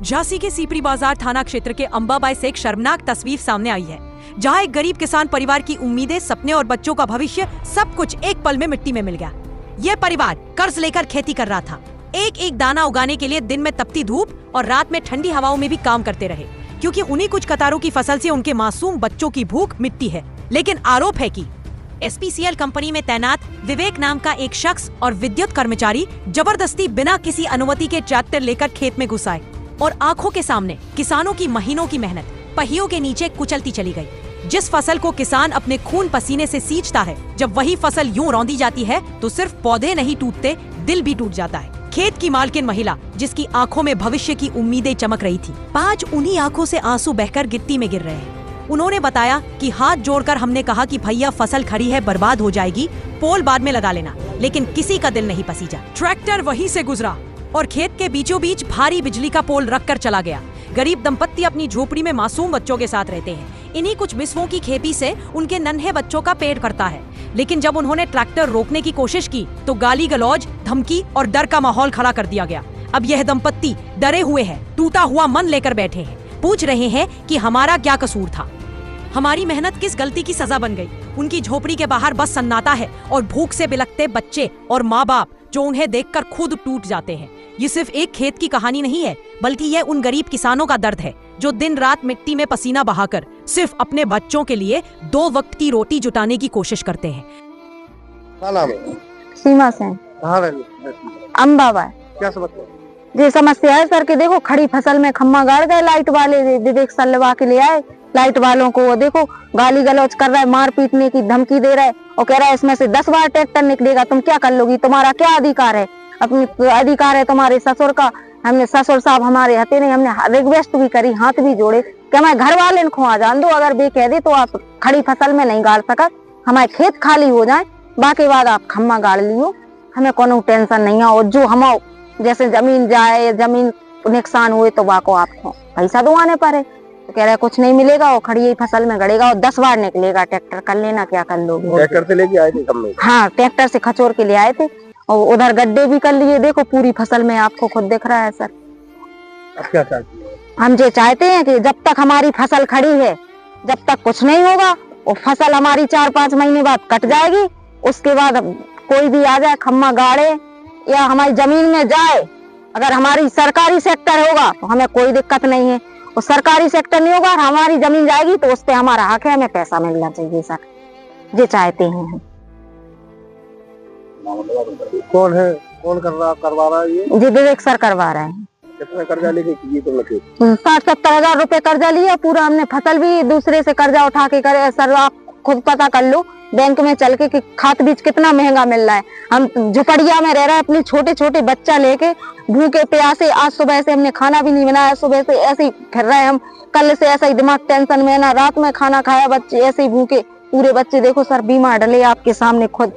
झांसी के सीपरी बाजार थाना क्षेत्र के अंबाबाई से एक शर्मनाक तस्वीर सामने आई है, जहां एक गरीब किसान परिवार की उम्मीदें, सपने और बच्चों का भविष्य सब कुछ एक पल में मिट्टी में मिल गया। यह परिवार कर्ज लेकर खेती कर रहा था। एक एक दाना उगाने के लिए दिन में तपती धूप और रात में ठंडी हवाओं में भी काम करते रहे, क्योंकि उन्हीं कुछ कतारों की फसल से उनके मासूम बच्चों की भूख मिटती है। लेकिन आरोप है कि SPCL कंपनी में तैनात विवेक नाम का एक शख्स और विद्युत कर्मचारी जबरदस्ती बिना किसी अनुमति के ट्रैक्टर लेकर खेत में घुस आए और आंखों के सामने किसानों की महीनों की मेहनत पहियों के नीचे कुचलती चली गई। जिस फसल को किसान अपने खून पसीने से सींचता है, जब वही फसल यूं रौंदी जाती है तो सिर्फ पौधे नहीं टूटते, दिल भी टूट जाता है। खेत की मालकिन महिला, जिसकी आंखों में भविष्य की उम्मीदें चमक रही थी, आज उन्हीं आंखों से आंसू बहकर गिट्टी में गिर रहे हैं। उन्होंने बताया कि हाथ जोड़कर हमने कहा कि भैया फसल खड़ी है, बर्बाद हो जाएगी, पोल बाद में लगा लेना, लेकिन किसी का दिल नहीं पसीजा। ट्रैक्टर वहीं से गुजरा और खेत के बीचों बीच भारी बिजली का पोल रखकर चला गया। गरीब दंपत्ति अपनी झोपड़ी में मासूम बच्चों के साथ रहते हैं। इन्हीं कुछ बिस्वों की खेती से उनके नन्हे बच्चों का पेट भरता है। लेकिन जब उन्होंने ट्रैक्टर रोकने की कोशिश की तो गाली गलौज, धमकी और डर का माहौल खड़ा कर दिया गया। अब यह दंपत्ति डरे हुए हैं, टूटा हुआ मन लेकर बैठे हैं, पूछ रहे हैं कि हमारा क्या कसूर था, हमारी मेहनत किस गलती की सजा बन गई। उनकी झोपड़ी के बाहर बस सन्नाटा है और भूख से बिलखते बच्चे और माँ बाप जो उन्हें देखकर खुद टूट जाते हैं। ये सिर्फ एक खेत की कहानी नहीं है, बल्कि यह उन गरीब किसानों का दर्द है जो दिन रात मिट्टी में पसीना बहाकर सिर्फ अपने बच्चों के लिए 2 वक्त की रोटी जुटाने की कोशिश करते हैं। क्या नाम है? सीमा सेन, कहाँ रहती है? अंबाबाई। क्या समस्या? ये समस्या है सर कि देखो खड़ी फसल में खम्मा गाड़ गए, लाइट वाले विवेक सर लगा के ले आए। लाइट वालों को वो देखो गाली गलौज कर रहा है, मार पीटने की धमकी दे रहा है और कह रहा है इसमें से 10 बार ट्रैक्टर निकलेगा, तुम क्या कर लोगी, तुम्हारा क्या अधिकार है, अपनी अधिकार है तुम्हारे ससुर का। हमने ससुर साहब हमारे हते नहीं, हमने रिक्वेस्ट भी करी, हाथ भी जोड़े कि हमारे घर वाले इनको आ जान दो, अगर वे कह दे तो आप खड़ी फसल में नहीं गाड़ सका, हमारे खेत खाली हो जाए, बाकी बाद आप खम्मा गाड़ लियो, हमें कोनो टेंशन नहीं है। और जो हम जैसे जमीन जाए, जमीन नुकसान हुए तो वाको आपको पैसा दुआने पड़े, तो कह रहे कुछ नहीं मिलेगा, वो खड़ी फसल में गड़ेगा और 10 बार निकलेगा ट्रैक्टर, कर लेना क्या कर लोगे। ट्रैक्टर से लेके आए थे सब लोग? हाँ, ट्रैक्टर से खचोर के ले आए थे और उधर गड्ढे भी कर लिए, देखो पूरी फसल में आपको खुद दिख रहा है सर। अब क्या चाहती है? हम ये चाहते हैं कि जब तक हमारी फसल खड़ी है, जब तक कुछ नहीं होगा, और फसल हमारी 4-5 महीने बाद कट जाएगी, उसके बाद कोई भी आ जाए खम्मा गाड़े या हमारी जमीन में जाए, अगर हमारी सरकारी सेक्टर होगा तो हमें कोई दिक्कत नहीं है, और सरकारी सेक्टर नहीं होगा, हमारी जमीन जाएगी तो उस पे हमारा हक है, हमें पैसा मिलना चाहिए सर, ये चाहते हैं हम। कौन है, कौन करवा रहा है ये? जी विवेक सर करवा रहे हैं। कितना कर्जा लेके की तुम लोग? 60-70 हजार रुपए कर्जा लिया पूरा हमने, फसल भी दूसरे से कर्जा उठा के करे सर, आप खुद पता कर लो बैंक में चल के कि खाद बीज कितना महंगा मिल रहा है। हम झुपड़िया में रह रहे हैं, अपने छोटे छोटे बच्चा लेके भूखे प्यासे, आज सुबह से हमने खाना भी नहीं बनाया, सुबह से ऐसे ही फिर रहे हम, कल से ऐसा ही दिमाग टेंशन में ना, रात में खाना खाया, बच्चे ऐसे ही भूखे, पूरे बच्चे देखो सर बीमार डले आपके सामने, खुद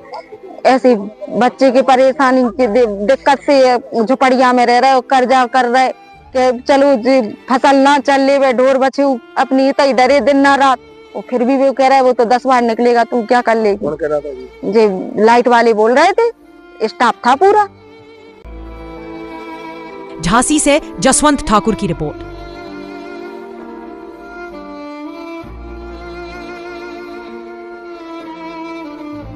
ऐसे बच्चे की परेशानी की दिक्कत से झुपड़िया में रह रहे, कर्जा कर रहे कि चलो जी फसल ना चल ले, वे ढोर बच्चे अपनी इतना ही डरे दिन ना रात, और फिर भी वो कह रहा है वो तो 10 बार निकलेगा, तुम क्या कर लेगी। कौन कह रहा था जी? जी लाइट वाले बोल रहे थे, स्टाफ था पूरा। झांसी से जसवंत ठाकुर की रिपोर्ट।